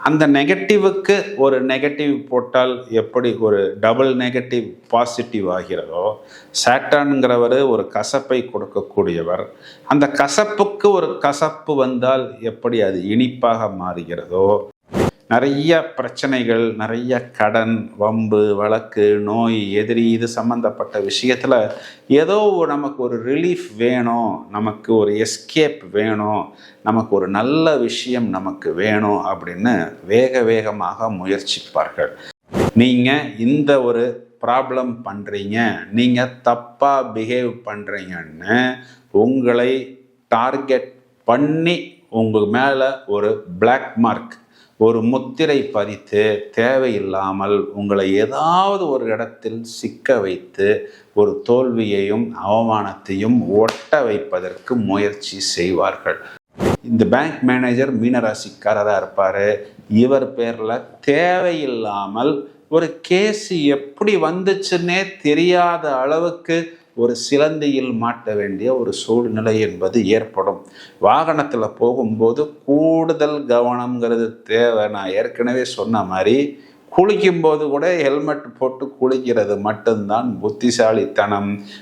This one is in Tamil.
அந்த நெகட்டிவுக்கு ஒரு நெகட்டிவ் போட்டால் எப்படி ஒரு டபுள் நெகட்டிவ் பாசிட்டிவ் ஆகிறதோ, சாட்டர்ன்கிறவர் ஒரு கசப்பை கொடுக்கக்கூடியவர். அந்த கசப்புக்கு ஒரு கசப்பு வந்தால் எப்படி அது இனிப்பாக மாறுகிறதோ, நிறைய பிரச்சனைகள், நிறைய கடன், வம்பு, வழக்கு, நோய், எதிரி இது சம்மந்தப்பட்ட விஷயத்தில் ஏதோ நமக்கு ஒரு ரிலீஃப் வேணும், நமக்கு ஒரு எஸ்கேப் வேணும், நமக்கு ஒரு நல்ல விஷயம் நமக்கு வேணும் அப்படின்னு வேக வேகமாக முயற்சிப்பார்கள். நீங்கள் இந்த ஒரு ப்ராப்ளம் பண்ணுறீங்க, நீங்கள் தப்பாக பிஹேவ் பண்ணுறீங்கன்னு உங்களை டார்கெட் பண்ணி உங்கள் மேலே ஒரு பிளாக் மார்க், ஒரு முத்திரை பதித்து தேவையில்லாமல் உங்களை ஏதாவது ஒரு இடத்தில் சிக்க வைத்து ஒரு தோல்வியையும் அவமானத்தையும் ஒட்ட வைப்பதற்கு முயற்சி செய்வார்கள். இந்த பேங்க் மேனேஜர் மீனராசிக்காரராக இருப்பார். இவர் பேரில் தேவையில்லாமல் ஒரு கேஸ் எப்படி வந்துச்சுன்னே தெரியாத அளவுக்கு ஒரு சிலந்தியில் மாட்ட வேண்டிய ஒரு சூழ்நிலை என்பது ஏற்படும். வாகனத்தில் போகும்போது கூடுதல் கவனம்ங்கிறது தேவை. நான் ஏற்கனவே சொன்ன மாதிரி குளிக்கும்போது கூட ஹெல்மெட் போட்டு குளிக்கிறது மட்டும்தான் புத்திசாலித்தனம்.